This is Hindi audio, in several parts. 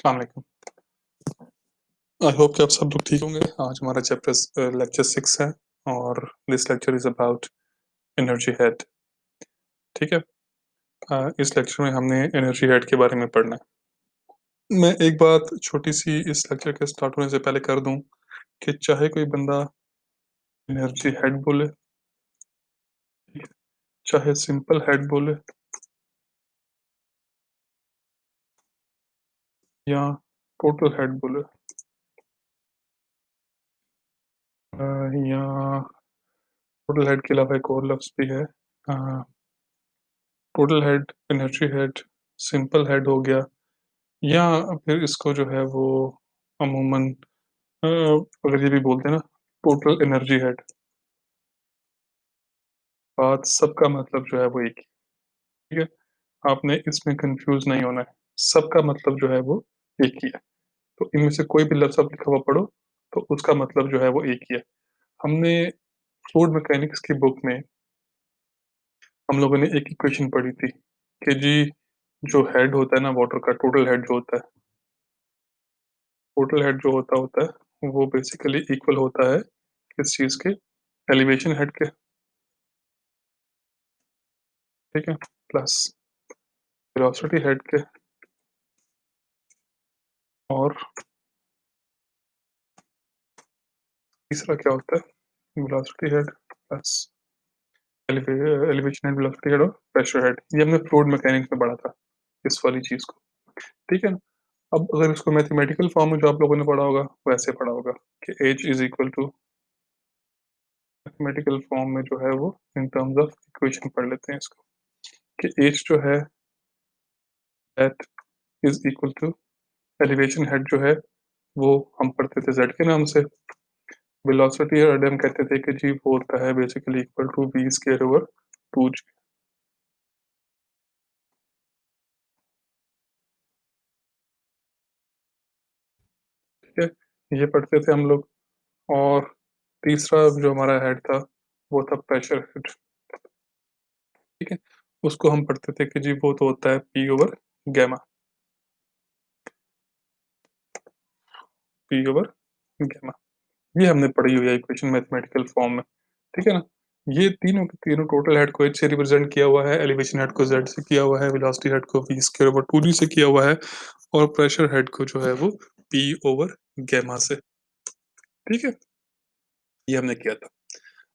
अस्सलाम वालेकुम। आई होप कि आप सब लोग ठीक होंगे। आज हमारा चैप्टर लेक्चर 6 है और this lecture is about energy head. ठीक है। इस लेक्चर में हमने एनर्जी हेड के बारे में पढ़ना है। मैं एक बात छोटी सी इस लेक्चर के स्टार्ट होने से पहले कर दूं कि चाहे कोई बंदा एनर्जी हेड बोले, चाहे सिंपल हेड बोले या टोटल हेड बोले, या टोटल हेड के अलावा एक और लफ्ज भी है, total head, energy head, simple head हो गया, या फिर इसको जो है वो अमूमन अगर ये भी बोलते हैं ना, टोटल एनर्जी हेड। बात सबका मतलब जो है वो एक ही। ठीक है। आपने इसमें कंफ्यूज नहीं होना है। सबका मतलब जो है वो एक ही है। तो इनमें से कोई भी लफ्ज आप लिखा हुआ पढ़ो तो उसका मतलब जो है वो एक ही है। हमने फ्लूइड मैकेनिक्स की बुक में हम लोगों ने एक इक्वेशन पढ़ी थी कि जी जो हेड होता है ना वाटर का, टोटल हेड जो होता है, टोटल हेड जो होता है वो बेसिकली इक्वल होता है किस चीज के, एलिवेशन हेड के। ठीक है। प्लस वेलोसिटी हेड के, और तीसरा क्या होता है, velocity head plus elevation head, velocity head और प्रेशर हेड। ये हमने फ्लूइड मैकेनिक्स में पढ़ा था इस वाली चीज को। ठीक है ना। अब अगर इसको मैथमेटिकल फॉर्म में जो आप लोगों ने पढ़ा होगा वैसे पढ़ा होगा कि H is equal to, mathematical form में जो है वो इन टर्म्स ऑफ इक्वेशन पढ़ लेते हैं इसको, कि एच जो है that is equal to elevation head जो है वो हम पढ़ते थे जेड के नाम से। वेलोसिटी हेड हम कहते थे कि जी वो होता है basically equal to V square over 2g। ठीक है। ये पढ़ते थे हम लोग। और तीसरा जो हमारा हेड था वो था प्रेशर हेड। ठीक है। उसको हम पढ़ते थे कि जी वो तो होता है P over gamma, P over gamma. ये हमने पढ़ी हुई है इक्वेशन मैथमेटिकल फॉर्म में। ठीक है ना। ये तीनों के तीनों टोटल हेड को एच से रिप्रेजेंट किया हुआ है, एलिवेशन हेड को जेड से किया हुआ है, वेलोसिटी हेड को वी स्क्वायर ओवर 2g से किया हुआ है, और प्रेशर हेड को जो है वो पी ओवर गैमा से। ठीक है। ये हमने किया था।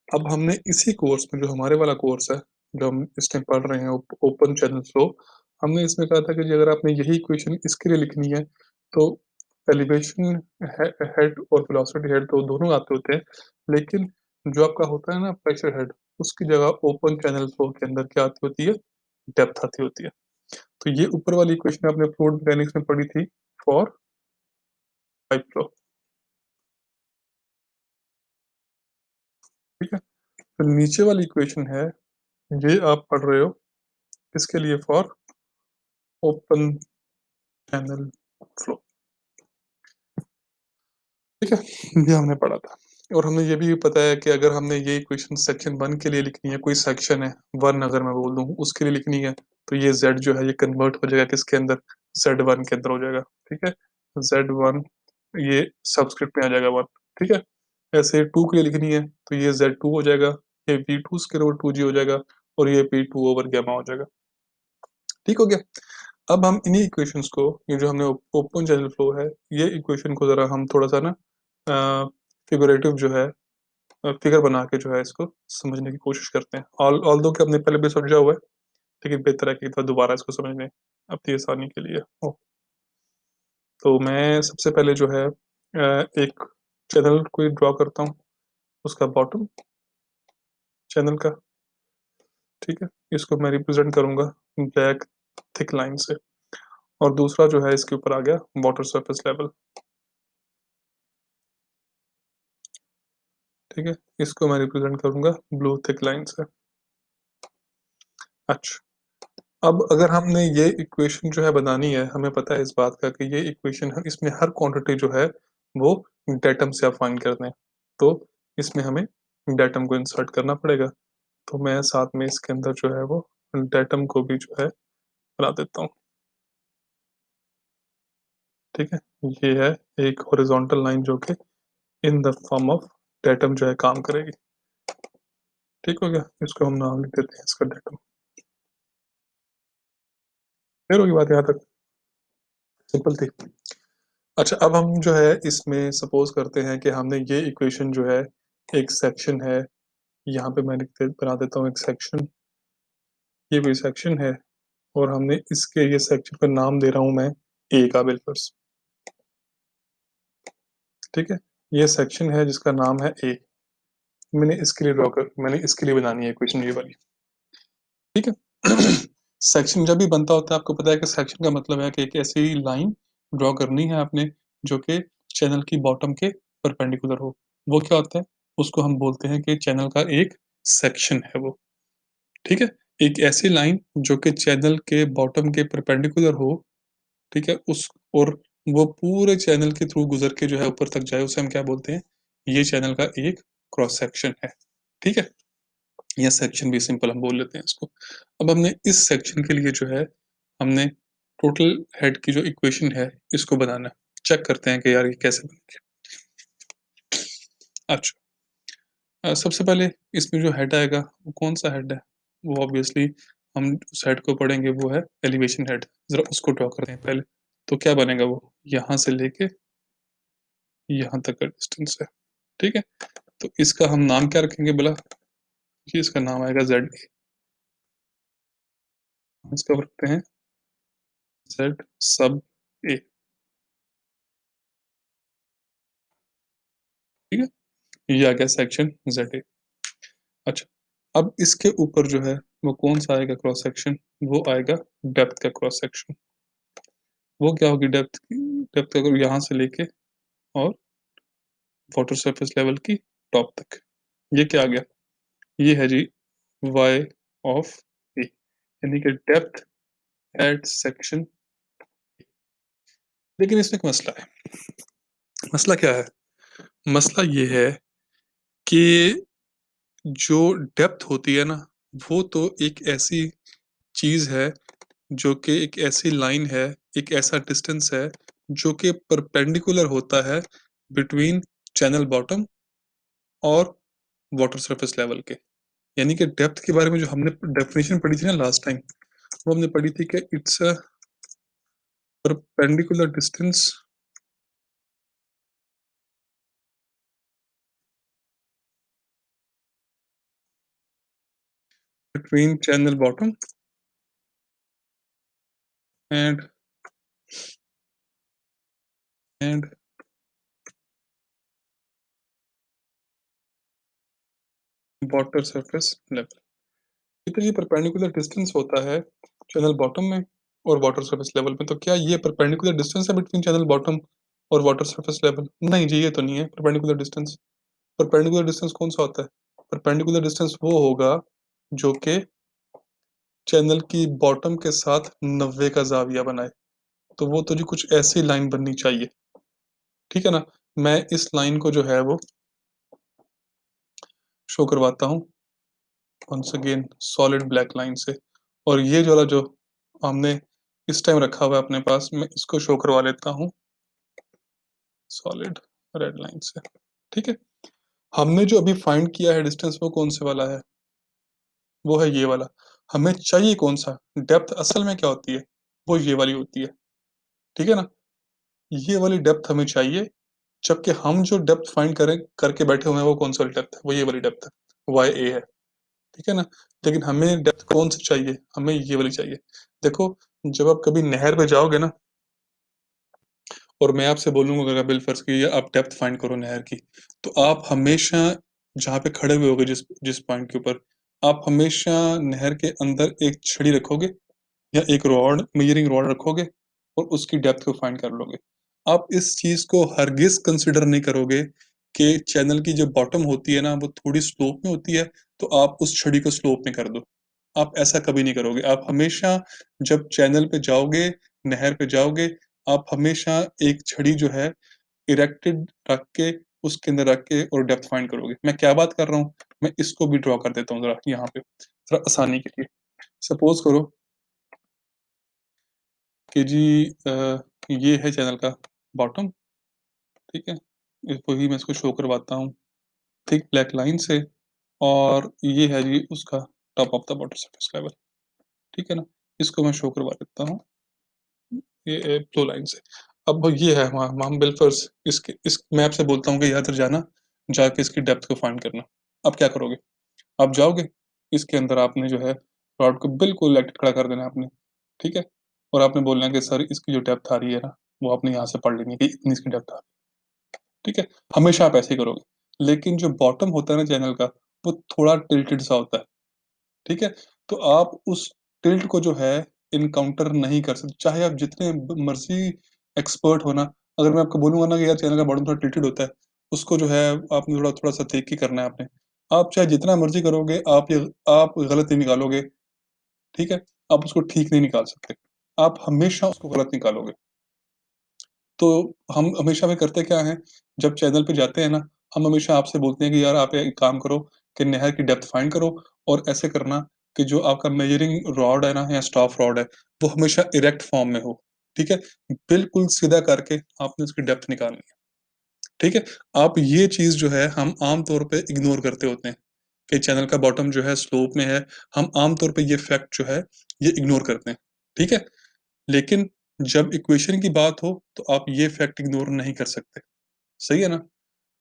अब हमने इसी कोर्स में, जो हमारे वाला कोर्स है जो हम इस टाइम पढ़ रहे हैं, ओपन चैनल फ्लो, हमने इसमें कहा था कि जी अगर आपने यही इक्वेशन इसके लिए लिखनी है तो एलिवेशन हेड और वेलोसिटी हेड तो दोनों आते होते हैं, लेकिन जो आपका होता है ना प्रेशर हेड, उसकी जगह ओपन चैनल फ्लो के अंदर क्या आती होती है, डेप्थ आती होती है। तो ये ऊपर वाली इक्वेशन आपने फ्लूइड मैकेनिक्स में पढ़ी थी फॉर पाइप फ्लो। ठीक है। तो नीचे वाली इक्वेशन है, ये आप पढ़ रहे हो इसके लिए फॉर ओपन चैनल फ्लो। ठीक है। ये हमने पढ़ा था। और हमने ये भी पता है कि अगर हमने ये इक्वेशन सेक्शन 1 के लिए लिखनी है, कोई सेक्शन है 1 अगर मैं बोल दूं उसके लिए लिखनी है, तो ये z जो है ये कन्वर्ट हो जाएगा किसके अंदर, z1 के अंदर हो जाएगा। ठीक है। z1 ये सबस्क्रिप्ट में आ जाएगा 1। ठीक है। ऐसे 2 के लिए लिखनी है तो ये z2 हो जाएगा, ये v2 स्क्वायर ओवर 2g हो जाएगा, और ये p2 ओवर गैमा हो जाएगा। ठीक हो गया। अब हम इन्हीं इक्वेशंस को, ये जो हमने ओपन चैनल फ्लो है, ये इक्वेशन को जरा हम थोड़ा सा ना फिगरेटिव जो है, फिगर बना के जो है इसको समझने की कोशिश करते हैं। ऑल दो कि हमने पहले भी समझा हुआ है, लेकिन बेहतर है कि एक बार दोबारा इसको समझ लें अपनी आसानी के लिए। तो मैं सबसे पहले जो है एक चैनल को ड्रॉ करता हूँ, उसका बॉटम चैनल का। ठीक है। इसको मैं रिप्रेजेंट करूंगा ब्लैक थिक लाइन से, और दूसरा जो है इसके ऊपर आ गया वाटर सरफेस लेवल। ठीक है। इसको मैं रिप्रेजेंट करूंगा ब्लू थिक लाइन से। अच्छा। अब अगर हमने ये इक्वेशन जो है बनानी है, हमें पता है इस बात का कि ये इक्वेशन, इसमें हर क्वांटिटी जो है वो डेटम से आप फाइंड करते हैं, तो इसमें हमें डेटम को इंसर्ट करना पड़ेगा। तो मैं साथ में इसके अंदर जो है वो डेटम को भी जो है बना देता हूँ। ठीक है? ये है एक हॉरिजॉन्टल लाइन जो कि in the form of datum जो है काम करेगी। ठीक हो गया? इसको हम नाम लिख देते हैं इसका डेटम। क्लियर होगी बात यहाँ तक? सिंपल थी। अच्छा, अब हम जो है इसमें सपोज करते हैं कि हमने ये इक्वेशन जो है, एक सेक्शन है, यहाँ पे मैं बना देता हूँ एक सेक्शन। ये कोई सेक्शन है और हमने इसके ये सेक्शन का नाम दे रहा हूँ मैं ए का बिलफर्स। ठीक है? ये सेक्शन है जिसका नाम है ए। मैंने इसके लिए बनानी है इक्वेशन ये वाली। ठीक है? सेक्शन जब भी बनता होता है आपको पता है कि सेक्शन का मतलब है कि एक ऐसी लाइन ड्रॉ करनी है आपने जो कि चैनल की बॉटम के परपेंडिकुलर हो। वो क्या होता है? उसको हम बोलते हैं कि चैनल का एक सेक्शन है वो। ठीक है? एक ऐसी लाइन जो कि चैनल के बॉटम के परपेंडिकुलर हो, ठीक है? उस और वो पूरे चैनल के थ्रू गुजर के जो है ऊपर तक जाए, उसे हम क्या बोलते हैं? ये चैनल का एक क्रॉस सेक्शन है। ठीक है? या सेक्शन भी सिंपल हम बोल लेते हैं इसको। अब हमने इस सेक्शन के लिए जो है, हमने टोटल हेड की जो इक्वेशन है, इसको बनाना है। चेक करते हैं कि यार ये कैसे बनेगी। अच्छा, सबसे पहले इसमें जो हेड आएगा, वो कौन सा हेड है? वो ऑब्वियसली हम उस हेड को पढ़ेंगे, वो है एलिवेशन हेड। ज़रा उसको ड्रॉ करते हैं पहले। तो क्या बनेगा वो? यहाँ से लेके यहाँ तक का डिस्टेंस है। ठीक है? तो इसका हम नाम क्या रखेंगे बोला? कि इसका नाम आएगा जेड ए। इसका रखते हैं जेड सब ए। ठीक है? ये आ गया सेक्शन जेड ए। अच्छा, अब इसके ऊपर जो है वो कौन सा आएगा क्रॉस सेक्शन? वो आएगा डेप्थ का क्रॉस सेक्शन। वो क्या होगी डेप्थ की? डेप्थ अगर यहाँ से लेके और वाटर सरफेस लेवल की टॉप तक। ये क्या आ गया? ये है जी y ऑफ ए, यानी कि डेप्थ एट सेक्शन। लेकिन इसमें एक मसला है। मसला क्या है? मसला ये है कि जो डेप्थ होती है ना, वो तो एक ऐसी चीज है जो कि एक ऐसी लाइन है, एक ऐसा डिस्टेंस है जो कि परपेंडिकुलर होता है बिटवीन चैनल बॉटम और वाटर सरफेस लेवल के। यानी कि डेप्थ के बारे में जो हमने डेफिनेशन पढ़ी थी ना लास्ट टाइम, वो हमने पढ़ी थी कि it's a perpendicular distance between channel bottom and and water surface level. ये तो ये परपेंडिकुलर डिस्टेंस होता है चैनल बॉटम में और वाटर सरफेस लेवल में। तो क्या ये परपेंडिकुलर डिस्टेंस है बिटवीन चैनल बॉटम और वाटर सरफेस लेवल? नहीं जी, ये तो नहीं है परपेंडिकुलर डिस्टेंस। परपेंडिकुलर डिस्टेंस कौन सा होता है? परपेंडिकुलर डिस्टेंस वो होगा जो कि चैनल की बॉटम के साथ 90 का जाविया बनाए। तो वो तो जी कुछ ऐसी लाइन बननी चाहिए। ठीक है ना? मैं इस लाइन को जो है वो शो करवाता हूँ once again solid black line से। और ये जो वाला जो हमने इस टाइम रखा हुआ है अपने पास, मैं इसको शो करवा लेता हूँ सॉलिड रेड लाइन से। ठीक है? हमने जो अभी फाइंड किया है डिस्टेंस, वो कौन से वाला है? वो है ये वाला। हमें चाहिए कौन सा? डेप्थ असल में क्या होती है? वो ये वाली होती है। ठीक है ना? ये वाली डेप्थ हमें चाहिए, जबकि हम जो डेप्थ फाइंड करें करके बैठे हुए हैं वो कौन सी वाली डेप्थ है? वो ये वाली डेप्थ है, वाई ए है। ठीक है ना? लेकिन हमें डेप्थ कौन सी चाहिए? हमें ये वाली चाहिए। देखो, जब आप कभी नहर पे जाओगे ना और मैं आपसे बोलूंगा अगर बिल फर्ज की आप डेप्थ फाइंड करो नहर की, तो आप हमेशा जहाँ पे खड़े हुए होगे जिस पॉइंट के ऊपर, आप हमेशा नहर के अंदर एक छड़ी रखोगे या एक रॉड, मेजरिंग रॉड रखोगे और उसकी डेप्थ को फाइंड कर लोगे। आप इस चीज को हरगिज कंसिडर नहीं करोगे कि चैनल की जो बॉटम होती है ना वो थोड़ी स्लोप में होती है, तो आप उस छड़ी को स्लोप में कर दो। आप ऐसा कभी नहीं करोगे। आप हमेशा जब चैनल पे जाओगे, नहर पे जाओगे, आप हमेशा एक छड़ी जो है इरेक्टेड रख के, उसके अंदर रख के और डेप्थ फाइंड करोगे। मैं क्या बात कर रहा हूँ? मैं इसको भी ड्रॉ कर देता हूँ जरा यहाँ पे, जरा आसानी के लिए। सपोज करो कि जी ये है चैनल का बॉटम, ठीक है? वही मैं इसको शो करवाता हूँ थिक ब्लैक लाइन से, और ये है जी उसका top of the water surface level, ठीक है ना? इसको मैं शो करवा देता हूँ, ये फ्लो लाइन से। अब ये है हम बिल्फर्स, इसके इस मैप से बोलता हूँ कि इधर जाना, जाके इसकी डेप्थ को फाइंड करना। अब क्या करोगे? आप जाओगे, इसके अंदर आपने जो है रॉड को बिल्कुल लेट खड़ा कर देना है आपने, ठीक है? और आपने बोलना है कि सर इसकी जो डेप्थ आ रही है ना, वो आपने यहाँ से पढ़ लेनी है कि इतनी इसकी डेप्थ आ रही है, ठीक है? हमेशा आप ऐसे ही करोगे। लेकिन जो बॉटम होता है ना चैनल का, वो थोड़ा टिल्टेड सा होता है, ठीक है? तो आप उस टिल्ट को जो है इनकाउंटर नहीं कर सकते, चाहे आप जितने मर्जी एक्सपर्ट हो ना। अगर मैं आपको बोलूंगा ना कि यार चैनल का बॉटम थोड़ा टिल्टेड होता है, उसको जो है आपने थोड़ा थोड़ा सा देख के करना है आपने। आप चाहे जितना मर्जी करोगे, आप गलत ही निकालोगे, ठीक है? आप उसको ठीक नहीं निकाल सकते, आप हमेशा उसको गलत निकालोगे। तो हम हमेशा में करते क्या हैं, जब चैनल पे जाते हैं ना, हम हमेशा आपसे बोलते हैं कि यार आप एक काम करो कि नहर की डेप्थ फाइंड करो, और ऐसे करना कि जो आपका मेजरिंग रॉड है ना या स्टॉफ रॉड है, वो हमेशा इरेक्ट फॉर्म में हो, ठीक है? बिल्कुल सीधा करके आपने उसकी डेप्थ निकालनी है, ठीक है? आप ये चीज़ जो है हम आम तौर पे इग्नोर करते होते हैं कि चैनल का बॉटम जो है स्लोप में है, हम आम तौर पे ये फैक्ट जो है ये इग्नोर करते हैं, ठीक है? लेकिन जब इक्वेशन की बात हो, तो आप ये फैक्ट इग्नोर नहीं कर सकते, सही है ना?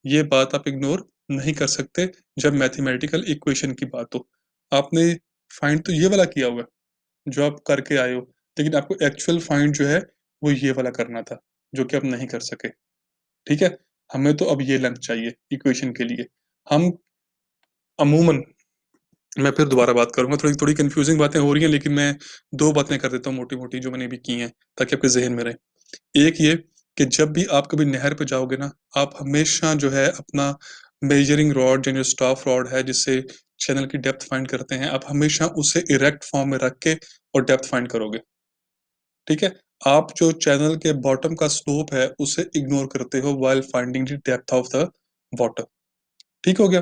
ये बात आप इग्नोर नहीं कर सकते जब मैथमेटिकल इक्वेशन की बात हो। आपने फाइंड तो ये वाला किया हुआ है, जो आप करके आए हो, लेकिन आपको एक्चुअल फाइंड जो है, वो ये वाला करना था, जो कि आप नहीं कर सके, ठीक है? हमें तो अब ये लेंथ चाहिए इक्वेशन के लिए। हम अमूमन, मैं फिर दोबारा बात करूँगा, थोड़ी थोड़ी कन्फ्यूज़िंग बातें हो रही हैं, लेकिन मैं 2 बातें कर देता हूँ मोटी-मोटी जो मैंने अभी की हैं, ताकि आपके ज़हन में रहे। एक ये कि जब भी आप कभी नहर पे जाओगे ना, आप हमेशा जो है अपना मेजरिंग रॉड या जो स्टॉफ रॉड है जिससे चैनल की डेप्थ फाइंड करते हैं, आप हमेशा उसे इरेक्ट फॉर्म में रख के और डेप्थ फाइंड करोगे, ठीक है? आप जो चैनल के बॉटम का स्लोप है, उसे इग्नोर करते हो while finding the depth of the water, ठीक हो गया?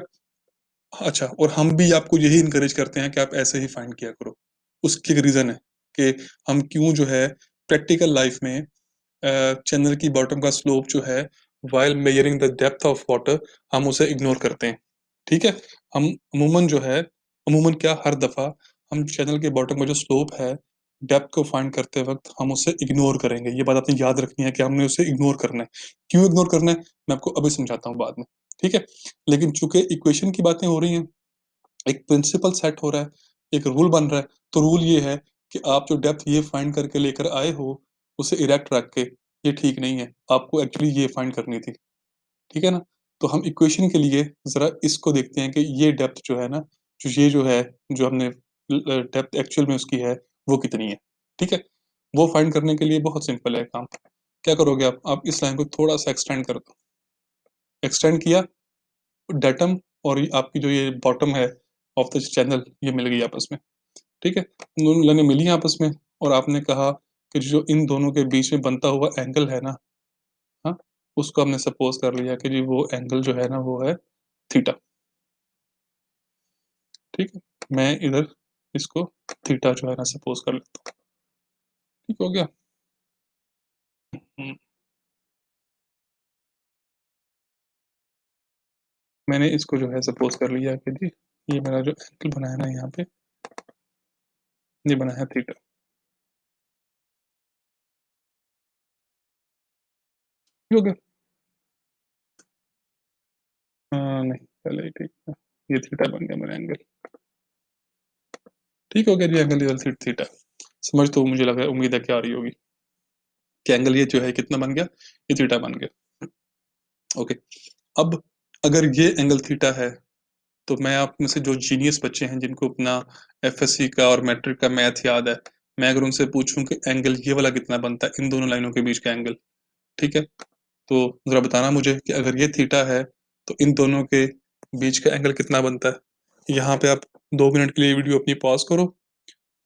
अच्छा, और हम भी आपको यही एनकरेज करते हैं कि आप ऐसे ही फाइंड किया करो। उसकी एक रीज़न है कि हम क्यों जो है प्रैक्टिकल लाइफ में चैनल की बॉटम का स्लोप जो है while measuring the depth of water, हम उसे इग्नोर करते हैं, ठीक है? हम अमूमन जो है, अमूमन क्या हर दफ़ा हम चैनल के बॉटम का जो स्लोप है, डेप्थ को फाइंड करते वक़्त हम उसे इग्नोर करेंगे। ये बात आपने याद रखनी है कि हमने उसे इग्नोर करना है। क्यों इग्नोर करना है? मैं आपको अभी समझाता हूँ बाद में, ठीक है? लेकिन चूँकि इक्वेशन की बातें हो रही हैं, एक प्रिंसिपल सेट हो रहा है, एक रूल बन रहा है, तो रूल ये है कि आप जो डेप्थ ये फाइंड करके लेकर आए हो, उसे इरेक्ट रख के, ये ठीक नहीं है। आपको एक्चुअली ये फाइंड करनी थी, ठीक है ना? तो हम इक्वेशन के लिए ज़रा इसको देखते हैं कि ये डेप्थ जो है ना, जो है, जो हमने डेप्थ एक्चुअल में उसकी है, वो कितनी है, ठीक है? वो फाइंड करने के लिए बहुत सिंपल है काम। क्या करोगे आप? आप इस लाइन को थोड़ा-सा एक्सटेंड कर दो। एक्सटेंड किया, डेटम और ये आपकी जो ये बॉटम है ऑफ द चैनल, ये मिल गई आपस में, ठीक है? दोनों लाइनें मिली आपस में, और आपने कहा कि जो इन दोनों के बीच में बनता हुआ एंगल है ना, हाँ? उसको हमने सपोज़ कर लिया कि जी वो एंगल जो है ना, वो है थीटा, ठीक है? मैं इधर इसको थीटा जो है ना सपोज़ कर लेता हूँ, ठीक हो गया? हुँ, मैंने इसको जो है सपोज़ कर लिया कि जी ये मेरा जो एंगल बना है ना यहाँ पे, ये बना है थीटा, ठीक हो गया? नहीं, पहले ही ठीक था। ये थीटा बन गया मेरा एंगल, ठीक हो गया जी, एंगल इक्वल थीटा। समझ तो मुझे लगा, उम्मीद है कि आ रही होगी कि एंगल ये जो है कितना बन गया? ये थीटा बन गया, ओके। अब अगर ये एंगल थीटा है, तो मैं आप में से जो जीनियस बच्चे हैं जिनको अपना एफएससी का और मैट्रिक का मैथ याद है, मैं अगर उनसे पूछूं कि एंगल ये वाला कितना बनता है, इन दोनों लाइनों के बीच का एंगल, ठीक है? तो जरा बताना मुझे कि अगर ये थीटा है, तो इन दोनों के बीच का एंगल कितना बनता है? यहाँ पे आप 2 मिनट के लिए वीडियो अपनी पॉज करो,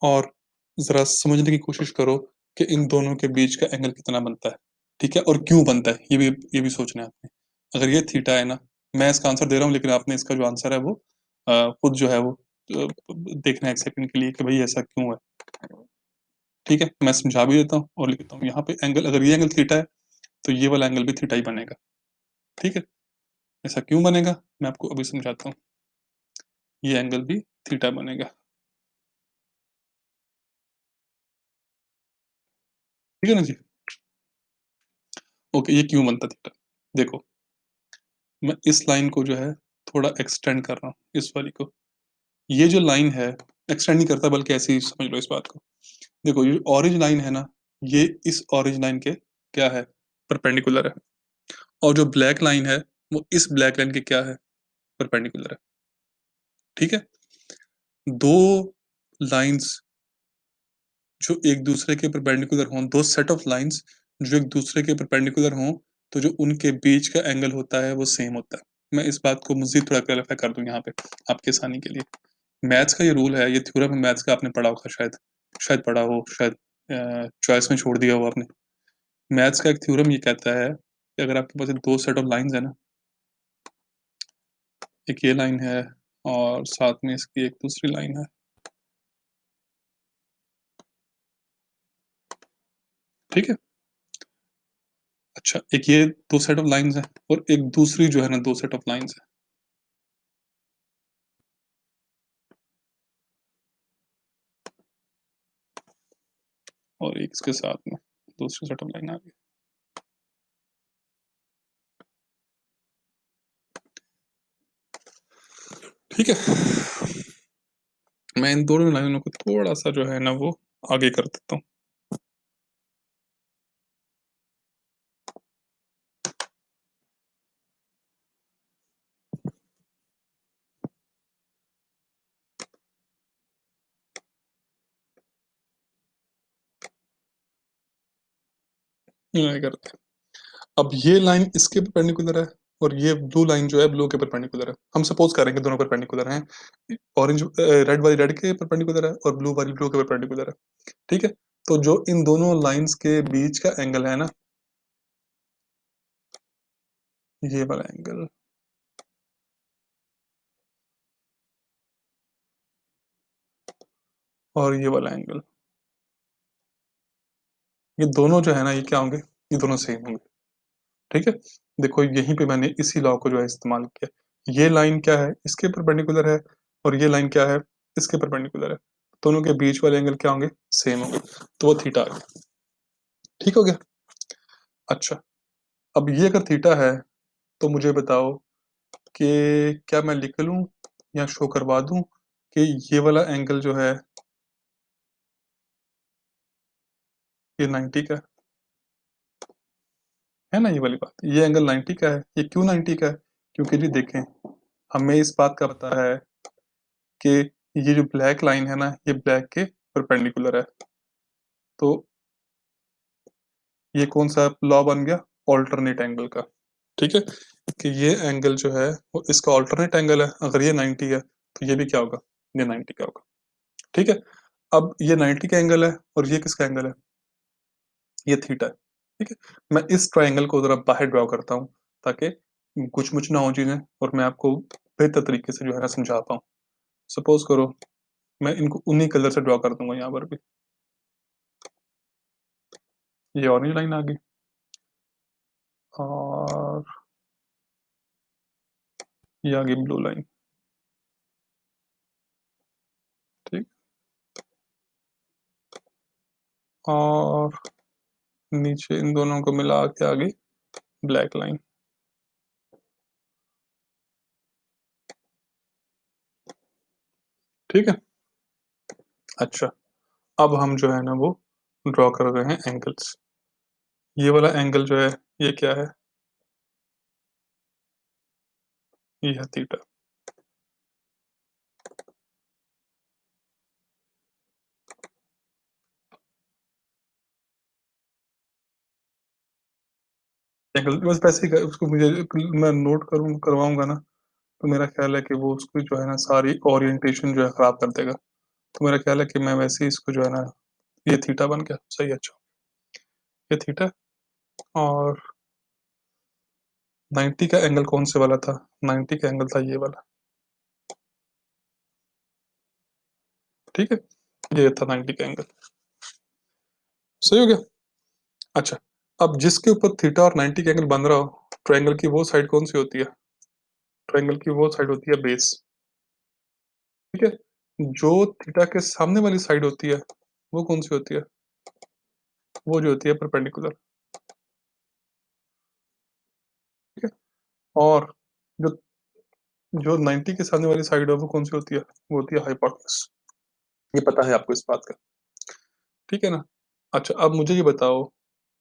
और जरा समझने की कोशिश करो कि इन दोनों के बीच का एंगल कितना बनता है, ठीक है? और क्यों बनता है, ये भी सोचना है आपने। अगर ये थीटा है ना, मैं इसका आंसर दे रहा हूँ, लेकिन आपने इसका जो आंसर है वो खुद जो है वो देखना है 1 सेकंड के लिए कि भाई ऐसा क्यों है। ठीक है, मैं समझा भी देता हूँ और लिखता हूँ यहाँ पे एंगल, अगर ये एंगल थीटा है तो ये वाला एंगल भी थीटा ही बनेगा। ठीक है, ऐसा क्यों बनेगा मैं आपको अभी समझाता हूँ। ये एंगल भी थीटा बनेगा। ठीक है ना जी। ओके, ये क्यों बनता थीटा, देखो मैं इस लाइन को जो है थोड़ा एक्सटेंड कर रहा हूँ, इस वाली को। ये जो लाइन है, एक्सटेंड नहीं करता बल्कि ऐसे ही समझ लो इस बात को। देखो ये ऑरेंज लाइन है ना, ये इस ऑरेंज लाइन के क्या है, परपेंडिकुलर है। और जो ब्लैक लाइन है वो इस ब्लैक लाइन के क्या है, परपेंडिकुलर है। ठीक है, दो लाइंस जो एक दूसरे के परपेंडिकुलर हों, दो सेट ऑफ लाइंस जो एक दूसरे के परपेंडिकुलर हों, तो जो उनके बीच का एंगल होता है वो सेम होता है। मैं इस बात को मजीद थोड़ा क्लैरिफाई कर दूं यहाँ पे आपके आसानी के लिए। मैथ्स का ये रूल है, ये थ्योरम है मैथ्स का, आपने पढ़ा होगा शायद, शायद पढ़ा हो, शायद चॉइस में छोड़ दिया हो आपने। मैथ्स का एक थ्योरम ये कहता है कि अगर आपके पास दो सेट ऑफ लाइंस है ना, एक ये लाइन है और साथ में इसकी एक दूसरी लाइन है। ठीक है, अच्छा एक ये दो सेट ऑफ लाइंस है और एक दूसरी जो है ना दो सेट ऑफ लाइंस है। और एक इसके साथ में दूसरी सेट ऑफ लाइन आ गई। ठीक है, मैं इन दोनों लाइनों को थोड़ा सा जो है ना वो आगे कर देता हूँ। ये करते हैं। अब ये लाइन इसके परपेंडिकुलर है और ये ब्लू लाइन जो है ब्लू के परपेंडिकुलर है। हम सपोज करेंगे दोनों परपेंडिकुलर हैं। ऑरेंज रेड वाली रेड के परपेंडिकुलर है और ब्लू वाली ब्लू के परपेंडिकुलर है। ठीक है, तो जो इन दोनों लाइंस के बीच का एंगल है ना, ये वाला एंगल और ये वाला एंगल, ये दोनों जो है ना ये क्या होंगे, ये दोनों सेम होंगे। ठीक है, देखो यहीं पे मैंने इसी लॉ को जो है इस्तेमाल किया। ये लाइन क्या है, इसके परपेंडिकुलर है और ये लाइन क्या है, इसके परपेंडिकुलर है। दोनों के बीच वाले एंगल क्या होंगे, सेम होंगे, तो वो थीटा आ गया। ठीक हो गया। अच्छा, अब ये अगर थीटा है तो मुझे बताओ कि क्या मैं लिख लूं या शो करवा दूं कि ये वाला एंगल जो ये 90 का है ना, ये वाली बात, ये एंगल 90 का है। ये क्यों 90 का है, क्योंकि जी देखें, हमें इस बात का पता है कि ये जो ब्लैक लाइन है ना ये ब्लैक के परपेंडिकुलर है। तो ये कौन सा लॉ बन गया, ऑल्टरनेट एंगल का। ठीक है, कि ये एंगल जो है वो इसका ऑल्टरनेट एंगल है। अगर ये 90 है तो ये भी क्या होगा, ये 90 का होगा। ठीक है, अब ये 90 का एंगल है और ये किसका एंगल है, ये थीटा है। ठीक है, मैं इस ट्राइंगल को जरा बाहर ड्रॉ करता हूँ ताकि कुछ मुच ना हो चीजें और मैं आपको बेहतर तरीके से जो है ना समझा पाऊँ। सपोज करो मैं इनको उन्हीं कलर से ड्रॉ कर दूंगा यहाँ पर भी। ये ऑरेंज लाइन आ गई और ये आ गई ब्लू लाइन। ठीक, और नीचे इन दोनों को मिला के आ गई ब्लैक लाइन। ठीक है, अच्छा अब हम जो है ना वो ड्रॉ कर रहे हैं एंगल्स। ये वाला एंगल जो है ये क्या है, ये है थीटा। एंगल बस वैसे ही उसको मुझे मैं नोट करूँ करवाऊंगा ना, तो मेरा ख्याल है कि वो उसको जो है ना सारी ओरिएंटेशन जो है खराब कर देगा। तो मेरा ख्याल है कि मैं वैसे ही इसको जो है ना, ये थीटा बन गया सही। अच्छा, ये थीटा और 90 का एंगल कौन से वाला था, 90 का एंगल था ये वाला। ठीक है, ये था 90 का एंगल। सही हो गया। अच्छा, अब जिसके ऊपर थीटा और 90 का एंगल बन रहा हो, ट्रायंगल की वो साइड कौन सी होती है? ट्रायंगल की वो साइड होती है बेस। ठीक है, जो थीटा के सामने वाली साइड होती है वो कौन सी होती है? वो जो होती है परपेंडिकुलर। ठीक है, और जो जो 90 के सामने वाली साइड है वो कौन सी होती है? वो होती है हाइपोटेनस। ये पता है आपको इस बात का? ठीक है ना? अच्छा, अब मुझे ये बताओ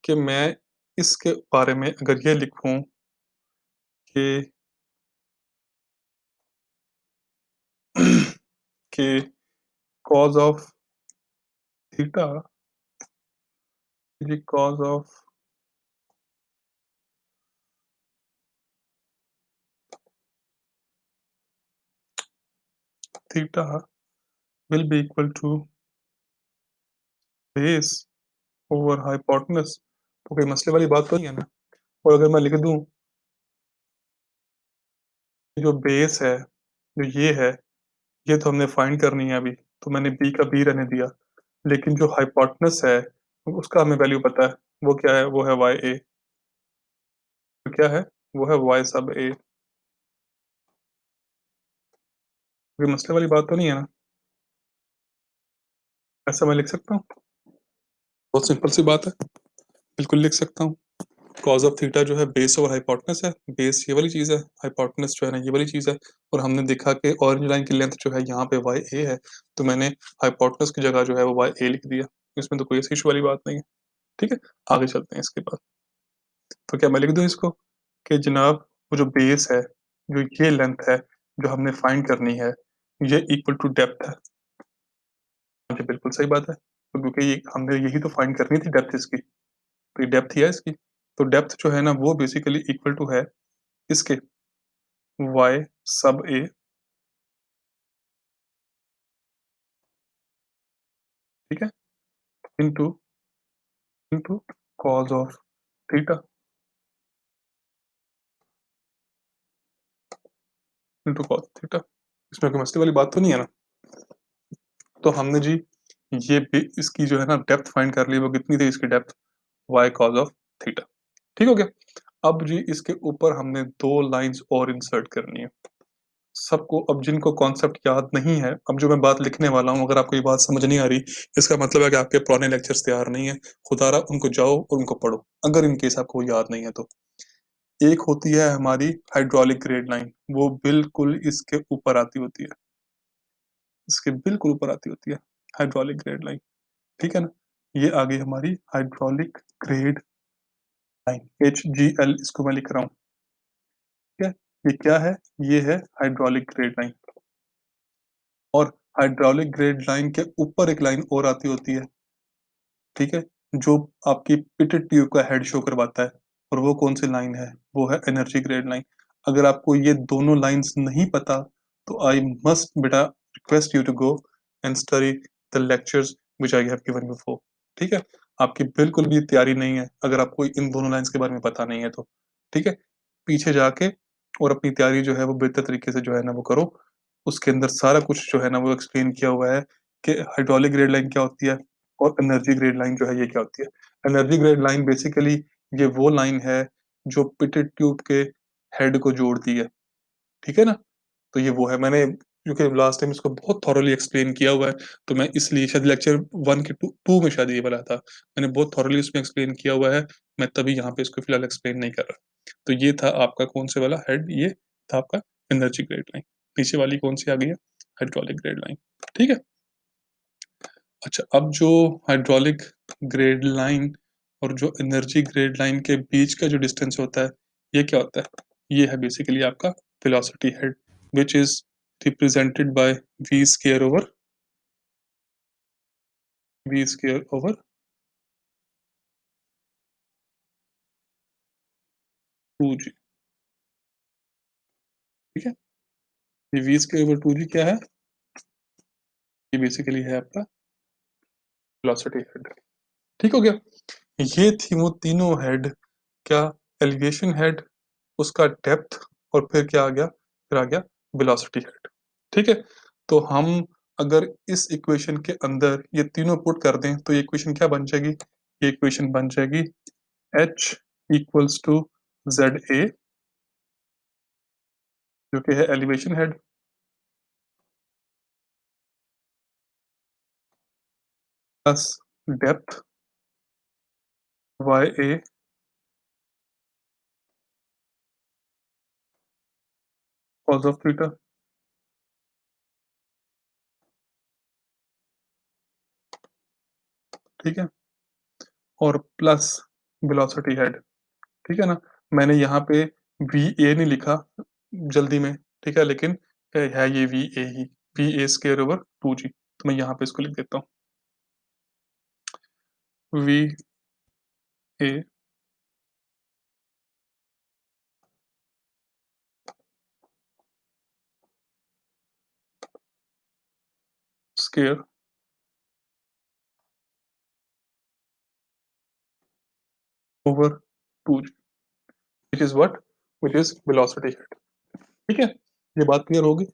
कि मैं इसके बारे में अगर ये लिखूं कि कि cos of theta is cos of theta will be equal to base over hypotenuse. तो कोई मसले वाली बात तो नहीं है ना? और अगर मैं लिख दूं कि जो बेस है, जो ये है, ये तो हमने फाइंड करनी है अभी, तो मैंने बी का बी रहने दिया। लेकिन जो हाइपोटेनस है उसका हमें वैल्यू पता है, वो क्या है? वो है वाई ए। तो क्या है? वो है वाई सब ए। कोई मसले वाली बात तो नहीं है ना? ऐसा मैं लिख सकता हूँ? बहुत सिंपल सी बात है, बिल्कुल लिख सकता हूँ। कॉज ऑफ थीटा जो है बेस ओवर हाइपोटेनस है। बेस ये वाली चीज़ है, हाइपोटेनस जो है ना ये वाली चीज़ है। और हमने देखा कि ऑरेंज लाइन की लेंथ जो है यहाँ पे वाई ए है, तो मैंने हाइपोटेनस की जगह जो है वो वाई ए लिख दिया। इसमें तो कोई ऐसी इशू वाली बात नहीं है। ठीक है, आगे चलते हैं इसके बाद। तो क्या मैं लिख दूँ इसको कि जनाब वो जो बेस है, जो ये लेंथ है जो हमने फाइंड करनी है, ये इक्वल टू डेप्थ है। मुझे बिल्कुल सही बात है, तो क्योंकि ये हमने यही तो फाइंड करनी थी, डेप्थ इसकी। तो ये डेप्थ ही है इसकी। तो डेप्थ जो है ना वो बेसिकली इक्वल टू है इसके वाई सब ए। ठीक है, into into cos of theta into cos theta. इसमें कोई मस्ती वाली बात तो नहीं है ना? तो हमने जी इसकी जो है ना डेप्थ फाइंड कर ली। वो कितनी थी इसकी depth? Y cos of theta. ठीक हो गया। अब जी इसके ऊपर हमने दो लाइंस और इंसर्ट करनी है सबको। अब जिनको कॉन्सेप्ट याद नहीं है, अब जो मैं बात लिखने वाला हूँ, अगर आपको ये बात समझ नहीं आ रही, इसका मतलब है कि आपके पुराने लेक्चर्स तैयार नहीं है। खुदारा उनको जाओ और उनको पढ़ो, अगर इन केस आपको याद नहीं है तो। एक होती है हमारी हाइड्रोलिक ग्रेड लाइन, वो बिल्कुल इसके ऊपर आती होती है, इसके बिल्कुल ऊपर आती होती है हाइड्रोलिक ग्रेड लाइन। ठीक है ना? ये आ गई हमारी हाइड्रोलिक ग्रेड लाइन, HGL इसको मैं लिख रहा हूँ। ठीक है, ये क्या है? ये है हाइड्रोलिक ग्रेड लाइन। और हाइड्रोलिक ग्रेड लाइन के ऊपर एक लाइन और आती होती है। ठीक है, जो आपकी पिटेड ट्यूब का हेड शो करवाता है। और वो कौन सी लाइन है? वो है एनर्जी ग्रेड लाइन। अगर आपको ये दोनों लाइंस नहीं पता, तो आई मस्ट बेटा request you to go and study the lectures which I have given before. ठीक है, आपकी बिल्कुल भी तैयारी नहीं है अगर आपको इन दोनों लाइंस के बारे में पता नहीं है तो। ठीक है, पीछे जाके और अपनी तैयारी जो है वो बेहतर तरीके से जो है ना वो करो। उसके अंदर सारा कुछ जो है ना वो एक्सप्लेन किया हुआ है कि हाइड्रोलिक ग्रेड लाइन क्या होती है और एनर्जी ग्रेड लाइन जो है ये क्या होती है। एनर्जी ग्रेड लाइन बेसिकली ये वो लाइन है जो पिटेड ट्यूब के हेड को जोड़ती है। ठीक है ना? तो ये वो है। मैंने क्योंकि लास्ट टाइम इसको बहुत थॉरोली एक्सप्लेन किया हुआ है, तो मैं इसलिए शायद लेक्चर 1 के 2 में शायद ये वाला था, मैंने बहुत थॉरोली इसमें एक्सप्लेन किया हुआ है। मैं तभी यहाँ पे इसको फिलहाल एक्सप्लेन नहीं कर रहा। तो ये था आपका कौन से वाला हेड? ये था आपका एनर्जी ग्रेड लाइन। पीछे वाली कौन सी आ गई है? Hydraulic grade line. ठीक है। अच्छा, अब जो हाइड्रोलिक ग्रेड लाइन और जो एनर्जी ग्रेड लाइन के बीच का जो डिस्टेंस होता है, ये क्या होता है? ये है बेसिकली आपका velocity head, which is represented by v square over v square over 2g। ठीक है, ये v स्क्वायर ओवर 2g क्या है? ये बेसिकली है आपका वेलोसिटी हेड। ठीक हो गया। ये थी वो तीनों हेड। क्या? एलिवेशन हेड, उसका डेप्थ, और फिर क्या आ गया? फिर आ गया वेलोसिटी हेड। ठीक है, तो हम अगर इस इक्वेशन के अंदर ये तीनों पुट कर दें तो ये इक्वेशन क्या बन जाएगी? ये इक्वेशन बन जाएगी H इक्वल्स टू ZA, जो कि है elevation head, plus depth YA cos of theta, ठीक है, और प्लस वेलोसिटी हेड, ठीक है ना। मैंने यहाँ पे VA नहीं लिखा जल्दी में, ठीक है, लेकिन है ये VA ही, VA स्क्वायर ओवर 2G, तो मैं यहाँ पे इसको लिख देता हूँ VA square over 2G, which is what, which is velocity head, ठीक है। ये बात क्लियर होगी।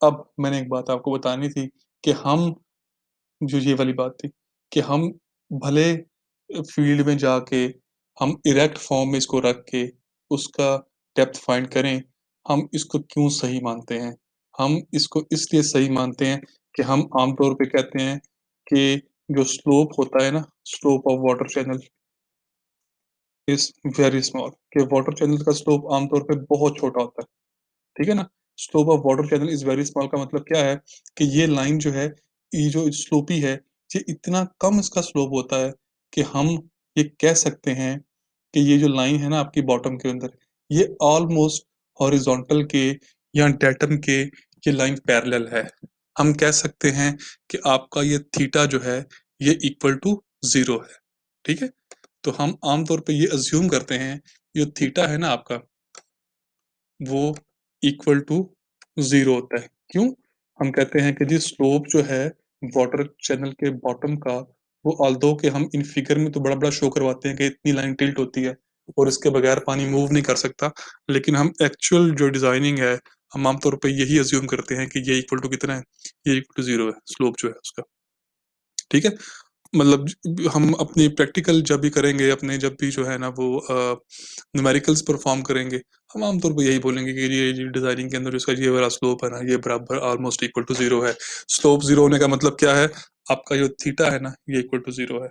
अब मैंने एक बात आपको बतानी थी कि हम, जो ये वाली बात थी कि हम भले फील्ड में जाके हम इरेक्ट फॉर्म में इसको रख के उसका डेप्थ फाइंड करें, हम इसको क्यों सही मानते हैं? हम इसको इसलिए सही मानते हैं कि हम आमतौर पे कहते हैं कि जो स्लोप होता है ना, slope of water channel is very small, कि वाटर चैनल का स्लोप आमतौर पे बहुत छोटा होता है, ठीक है ना। Slope of water channel is very small का मतलब क्या है कि ये लाइन जो है, ये जो स्लोपी है, ये इतना कम इसका स्लोप होता है कि हम ये कह सकते हैं कि ये जो लाइन है ना आपकी बॉटम के अंदर, ये ऑलमोस्ट हॉरिजॉन्टल के या डेटम के ये लाइन पैरेलल है। हम कह सकते हैं कि आपका ये थीटा जो है ये इक्वल टू जीरो है, ठीक है। तो हम आमतौर पे ये अज्यूम करते हैं, ये थीटा है ना आपका, वो इक्वल टू जीरो होता है। क्यों? हम कहते हैं कि जी स्लोप जो है वाटर चैनल के बॉटम का, वो ऑल्दो कि हम इन फिगर में तो बड़ा बड़ा शो करवाते हैं कि इतनी लाइन टिल्ट होती है और इसके बगैर पानी मूव नहीं कर सकता, लेकिन हम एक्चुअल जो डिजाइनिंग है, हम आमतौर पे यही अज्यूम करते हैं कि ये इक्वल टू कितना है, ये इक्वल टू जीरो है स्लोप जो है उसका, ठीक है। मतलब हम अपनी प्रैक्टिकल जब भी करेंगे, अपने जब भी जो है ना वो न्यूमेरिकल्स परफॉर्म करेंगे, हम आमतौर पर यही बोलेंगे कि ये डिजाइनिंग के अंदर इसका ये वाला स्लोप है ना, ये बराबर ऑलमोस्ट इक्वल टू जीरो है। स्लोप जीरो होने का मतलब क्या है? आपका जो थीटा है ना, ये इक्वल टू जीरो है।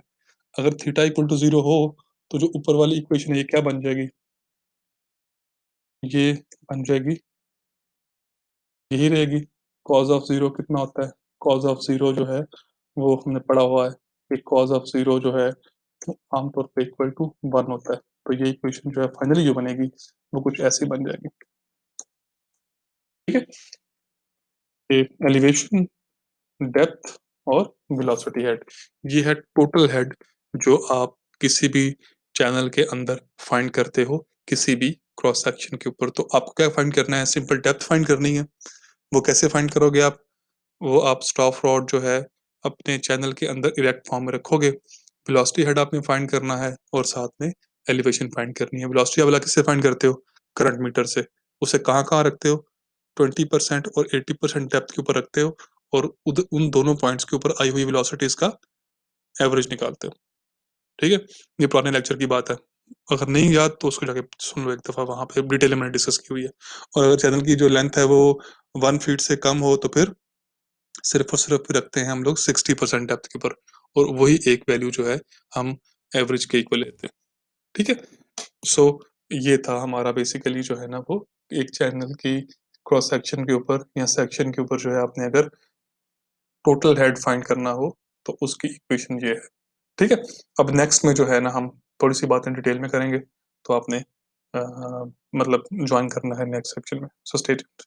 अगर थीटा इक्वल टू जीरो हो, तो जो ऊपर वाली इक्वेशन है ये क्या बन जाएगी? ये बन जाएगी, यही रहेगी। कॉज ऑफ जीरो कितना होता है? कॉज ऑफ जीरो जो है वो हमने पढ़ा हुआ है कि कॉज ऑफ जीरो जो है वो आमतौर पे इक्वल टू वन होता है। तो ये इक्वेशन जो है फाइनली जो बनेगी वो कुछ ऐसी बन जाएगी, ठीक है। एलिवेशन, डेप्थ और वेलोसिटी हेड, ये है टोटल हेड जो आप किसी भी चैनल के अंदर फाइंड करते हो, किसी भी क्रॉस सेक्शन के ऊपर। तो आपको क्या फाइंड करना है? सिंपल डेप्थ फाइंड करनी है। वो कैसे फाइंड करोगे आप? वो आप स्टॉप रॉड जो है अपने चैनल के अंदर इरेक्ट फॉर्म में रखोगे। वेलोसिटी हेड आपने फाइंड करना है और साथ में एलिवेशन फाइंड करनी है। वेलोसिटी वाला किससे फाइंड करते हो? करंट मीटर से। उसे कहाँ कहाँ रखते हो? 20% और 80% डेप्थ के ऊपर रखते हो, और उन दोनों पॉइंट्स के ऊपर आई हुई वेलोसिटीज का एवरेज निकालते हो, ठीक है। ये पुराने लेक्चर की बात है, अगर नहीं याद तो उसको जाके सुन लो एक दफा, वहां पे डिटेल में मैंने डिस्कस की हुई है। और अगर चैनल की जो लेंथ है वो 1 फीट से कम हो, तो फिर सिर्फ और सिर्फ रखते हैं हम लोग 60% डेप्थ के ऊपर, और वही एक वैल्यू जो है हम एवरेज के इक्वल लेते हैं, ठीक है। सो ये था हमारा बेसिकली जो है ना वो, एक चैनल की क्रॉस सेक्शन के ऊपर या सेक्शन के ऊपर जो है आपने अगर टोटल हेड फाइंड करना हो तो उसकी इक्वेशन ये है, ठीक है। अब नेक्स्ट में जो है ना हम थोड़ी सी बातें डिटेल में करेंगे, तो आपने मतलब ज्वाइन करना है नेक्स्ट सेक्शन में। So stay tuned.